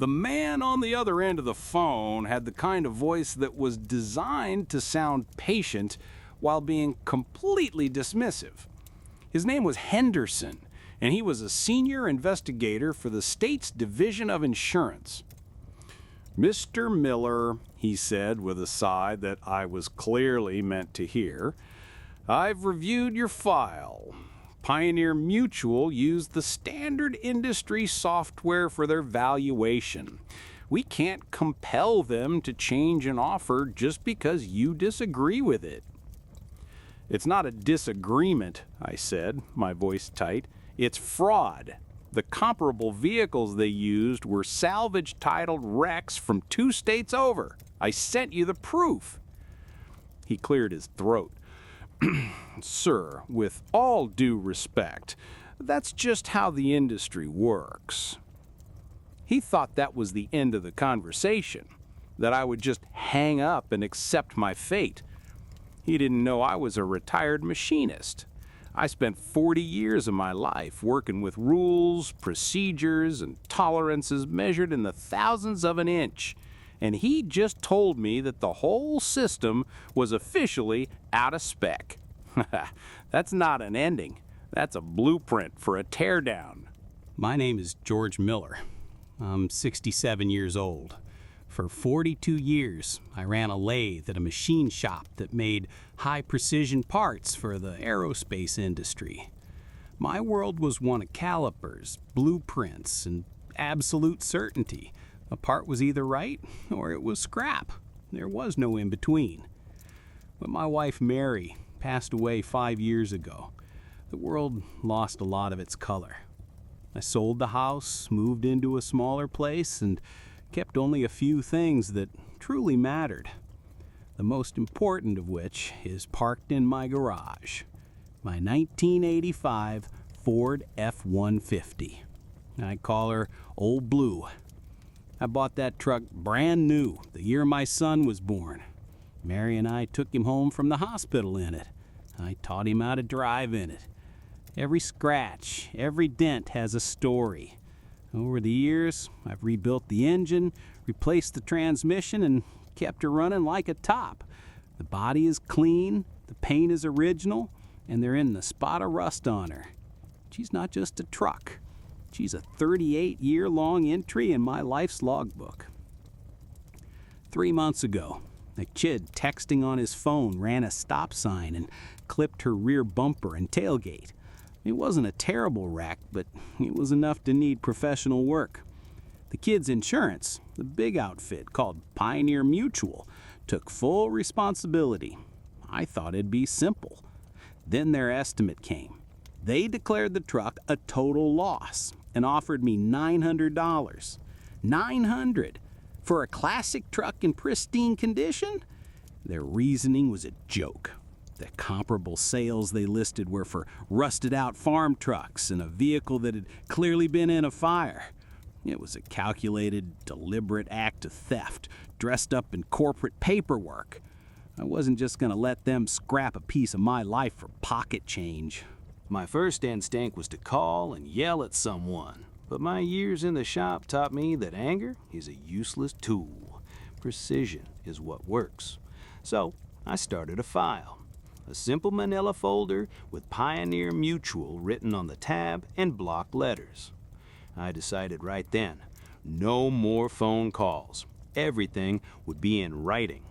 The man on the other end of the phone had the kind of voice that was designed to sound patient while being completely dismissive. His name was Henderson, and he was a senior investigator for the state's Division of Insurance. "Mr. Miller," he said with a sigh that I was clearly meant to hear, "I've reviewed your file. Pioneer Mutual used the standard industry software for their valuation. We can't compel them to change an offer just because you disagree with it." "It's not a disagreement," I said, my voice tight. "It's fraud. The comparable vehicles they used were salvage-titled wrecks from 2 states over. I sent you the proof." He cleared his throat. "Sir, with all due respect, that's just how the industry works." He thought that was the end of the conversation, that I would just hang up and accept my fate. He didn't know I was a retired machinist. I spent 40 years of my life working with rules, procedures, and tolerances measured in the thousandths of an inch, and he just told me that the whole system was officially out of spec. That's not an ending. That's a blueprint for a teardown. My name is George Miller. I'm 67 years old. For 42 years, I ran a lathe at a machine shop that made high-precision parts for the aerospace industry. My world was one of calipers, blueprints, and absolute certainty. A part was either right or it was scrap. There was no in-between. When my wife Mary passed away 5 years ago, the world lost a lot of its color. I sold the house, moved into a smaller place, and kept only a few things that truly mattered. The most important of which is parked in my garage, my 1985 Ford F-150. I call her Old Blue. I bought that truck brand new the year my son was born. Mary and I took him home from the hospital in it. I taught him how to drive in it. Every scratch, every dent has a story. Over the years, I've rebuilt the engine, replaced the transmission, and kept her running like a top. The body is clean, the paint is original, and there isn't a spot of rust on her. She's not just a truck. She's a 38-year-long entry in my life's logbook. 3 months ago, a kid texting on his phone ran a stop sign and clipped her rear bumper and tailgate. It wasn't a terrible wreck, but it was enough to need professional work. The kid's insurance, the big outfit called Pioneer Mutual, took full responsibility. I thought it'd be simple. Then their estimate came. They declared the truck a total loss and offered me $900. $900 for a classic truck in pristine condition? Their reasoning was a joke. The comparable sales they listed were for rusted-out farm trucks and a vehicle that had clearly been in a fire. It was a calculated, deliberate act of theft, dressed up in corporate paperwork. I wasn't just going to let them scrap a piece of my life for pocket change. My first instinct was to call and yell at someone, but my years in the shop taught me that anger is a useless tool. Precision is what works. So I started a file. A simple manila folder with Pioneer Mutual written on the tab and block letters. I decided right then, no more phone calls. Everything would be in writing.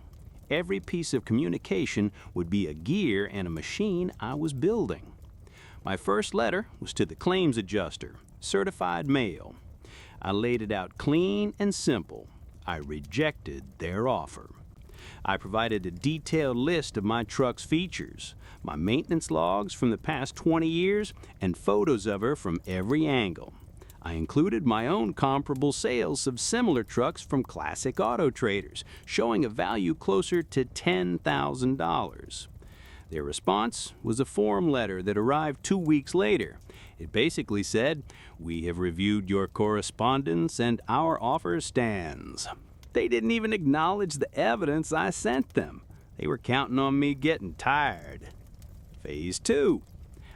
Every piece of communication would be a gear and a machine I was building. My first letter was to the claims adjuster, certified mail. I laid it out clean and simple. I rejected their offer. I provided a detailed list of my truck's features, my maintenance logs from the past 20 years, and photos of her from every angle. I included my own comparable sales of similar trucks from classic auto traders, showing a value closer to $10,000. Their response was a form letter that arrived 2 weeks later. It basically said, "We have reviewed your correspondence and our offer stands." They didn't even acknowledge the evidence I sent them. They were counting on me getting tired. Phase 2.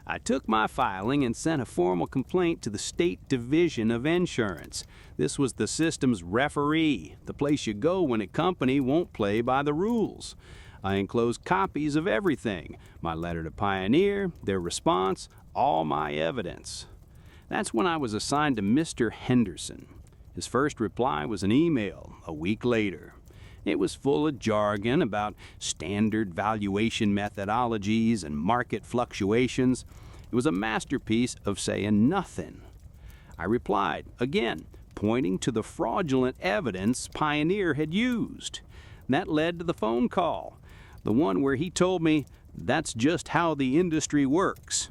I took my filing and sent a formal complaint to the State Division of Insurance. This was the system's referee, the place you go when a company won't play by the rules. I enclosed copies of everything, my letter to Pioneer, their response, all my evidence. That's when I was assigned to Mr. Henderson. His first reply was an email a week later. It was full of jargon about standard valuation methodologies and market fluctuations. It was a masterpiece of saying nothing. I replied, again, pointing to the fraudulent evidence Pioneer had used. That led to the phone call, the one where he told me that's just how the industry works.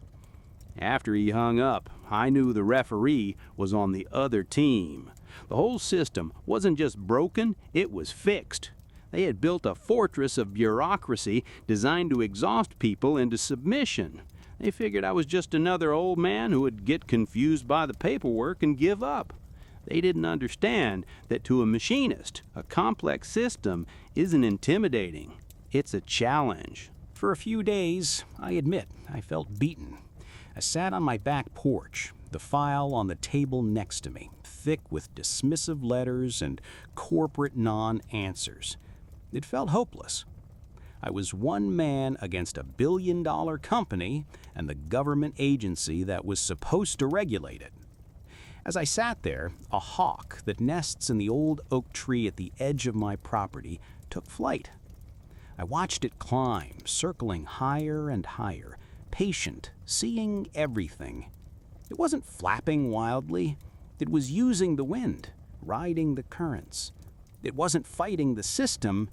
After he hung up, I knew the referee was on the other team. The whole system wasn't just broken, it was fixed. They had built a fortress of bureaucracy designed to exhaust people into submission. They figured I was just another old man who would get confused by the paperwork and give up. They didn't understand that to a machinist, a complex system isn't intimidating. It's a challenge. For a few days, I admit, I felt beaten. I sat on my back porch, the file on the table next to me, thick with dismissive letters and corporate non-answers. It felt hopeless. I was one man against $1 billion company and the government agency that was supposed to regulate it. As I sat there, a hawk that nests in the old oak tree at the edge of my property took flight. I watched it climb, circling higher and higher, patient, seeing everything. It wasn't flapping wildly. It was using the wind, riding the currents. It wasn't fighting the system.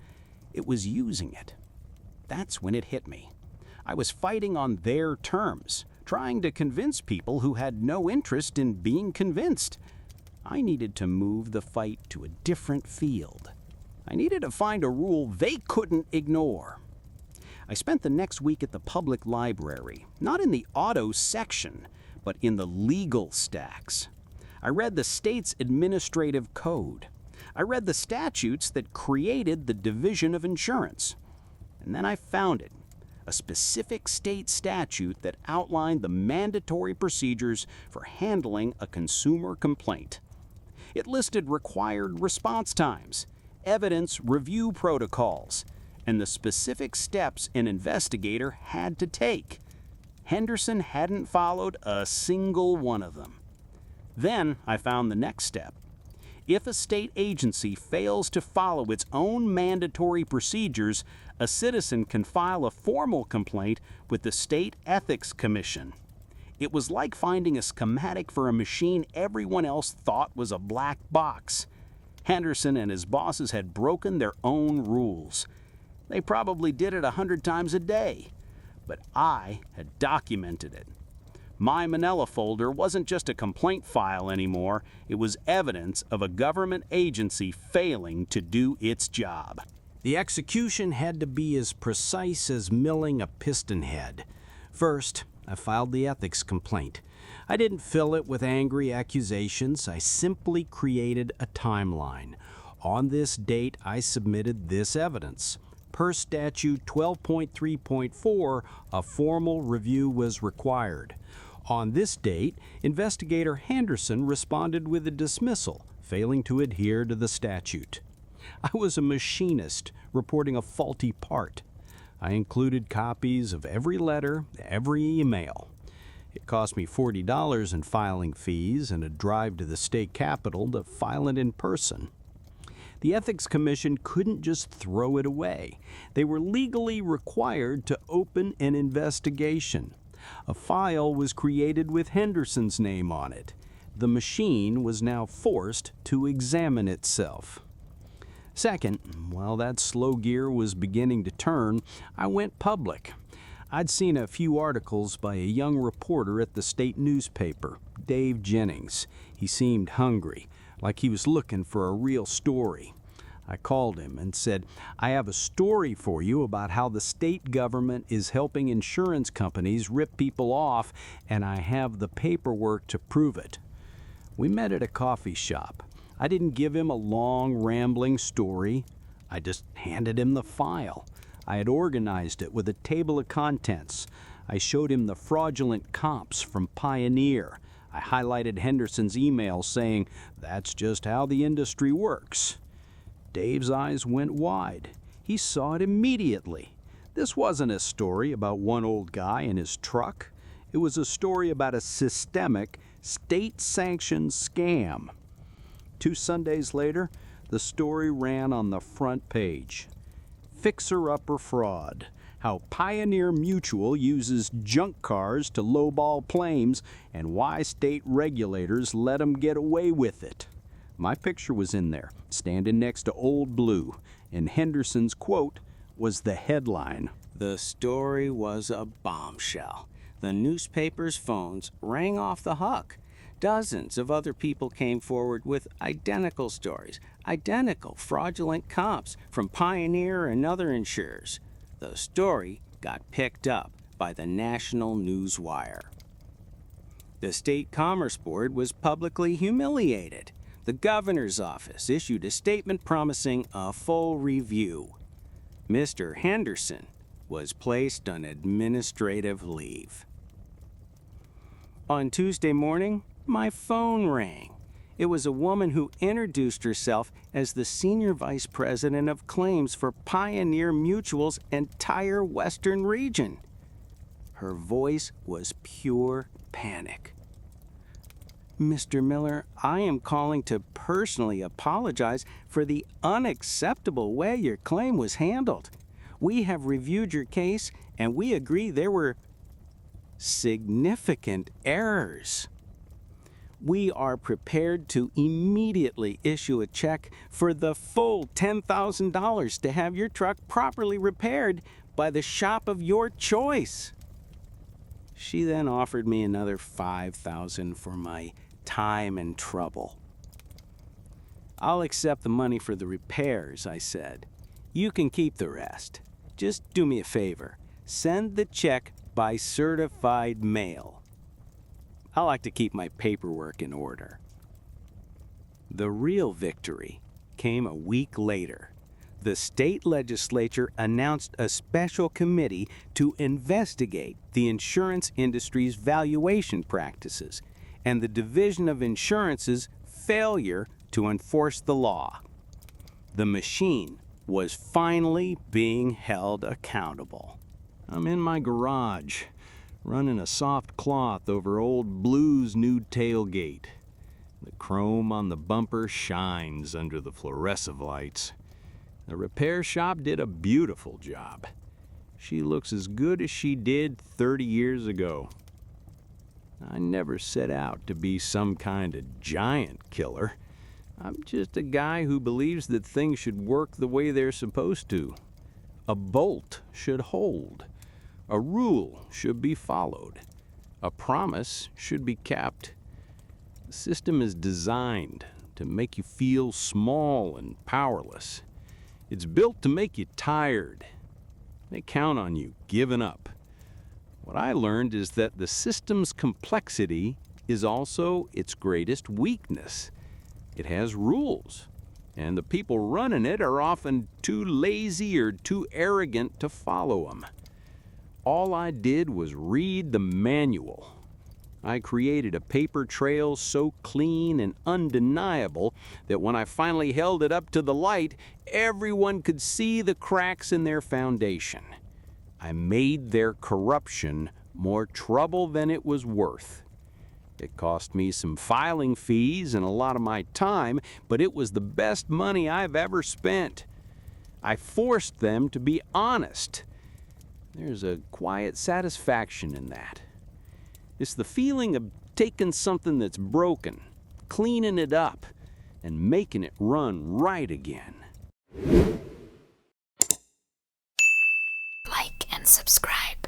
It was using it. That's when it hit me. I was fighting on their terms, trying to convince people who had no interest in being convinced. I needed to move the fight to a different field. I needed to find a rule they couldn't ignore. I spent the next week at the public library, not in the auto section, but in the legal stacks. I read the state's administrative code. I read the statutes that created the Division of Insurance. And then I found it, a specific state statute that outlined the mandatory procedures for handling a consumer complaint. It listed required response times, evidence review protocols, and the specific steps an investigator had to take. Henderson hadn't followed a single one of them. Then I found the next step. If a state agency fails to follow its own mandatory procedures, a citizen can file a formal complaint with the State Ethics Commission. It was like finding a schematic for a machine everyone else thought was a black box. Henderson and his bosses had broken their own rules. They probably did it 100 times a day, but I had documented it. My Manila folder wasn't just a complaint file anymore, it was evidence of a government agency failing to do its job. The execution had to be as precise as milling a piston head. First, I filed the ethics complaint. I didn't fill it with angry accusations, I simply created a timeline. On this date, I submitted this evidence. Per statute 12.3.4, a formal review was required. On this date, Investigator Henderson responded with a dismissal, failing to adhere to the statute. I was a machinist reporting a faulty part. I included copies of every letter, every email. It cost me $40 in filing fees and a drive to the state capitol to file it in person. The Ethics Commission couldn't just throw it away. They were legally required to open an investigation. A file was created with Henderson's name on it. The machine was now forced to examine itself. Second, while that slow gear was beginning to turn, I went public. I'd seen a few articles by a young reporter at the state newspaper, Dave Jennings. He seemed hungry, like he was looking for a real story. I called him and said, "I have a story for you about how the state government is helping insurance companies rip people off, and I have the paperwork to prove it." We met at a coffee shop. I didn't give him a long, rambling story. I just handed him the file. I had organized it with a table of contents. I showed him the fraudulent comps from Pioneer. I highlighted Henderson's email saying, "That's just how the industry works." Dave's eyes went wide. He saw it immediately. This wasn't a story about one old guy and his truck. It was a story about a systemic, state-sanctioned scam. 2 Sundays later, the story ran on the front page. Fixer-upper fraud. How Pioneer Mutual uses junk cars to lowball claims and why state regulators let them get away with it. My picture was in there, standing next to Old Blue, and Henderson's quote was the headline. The story was a bombshell. The newspaper's phones rang off the hook. Dozens of other people came forward with identical stories, identical fraudulent comps from Pioneer and other insurers. The story got picked up by the National Newswire. The State Commerce Board was publicly humiliated. The governor's office issued a statement promising a full review. Mr. Henderson was placed on administrative leave. On Tuesday morning, my phone rang. It was a woman who introduced herself as the Senior Vice President of Claims for Pioneer Mutual's entire Western region. Her voice was pure panic. "Mr. Miller, I am calling to personally apologize for the unacceptable way your claim was handled. We have reviewed your case and we agree there were significant errors. We are prepared to immediately issue a check for the full $10,000 to have your truck properly repaired by the shop of your choice." She then offered me another $5,000 for my time and trouble. "I'll accept the money for the repairs," I said. "You can keep the rest. Just do me a favor. Send the check by certified mail. I like to keep my paperwork in order." The real victory came a week later. The state legislature announced a special committee to investigate the insurance industry's valuation practices and the Division of Insurance's failure to enforce the law. The machine was finally being held accountable. I'm in my garage, running a soft cloth over Old Blue's new tailgate. The chrome on the bumper shines under the fluorescent lights. The repair shop did a beautiful job. She looks as good as she did 30 years ago. I never set out to be some kind of giant killer. I'm just a guy who believes that things should work the way they're supposed to. A bolt should hold. A rule should be followed. A promise should be kept. The system is designed to make you feel small and powerless. It's built to make you tired. They count on you giving up. What I learned is that the system's complexity is also its greatest weakness. It has rules, and the people running it are often too lazy or too arrogant to follow them. All I did was read the manual. I created a paper trail so clean and undeniable that when I finally held it up to the light, everyone could see the cracks in their foundation. I made their corruption more trouble than it was worth. It cost me some filing fees and a lot of my time, but it was the best money I've ever spent. I forced them to be honest. There's a quiet satisfaction in that. It's the feeling of taking something that's broken, cleaning it up, and making it run right again. Like and subscribe.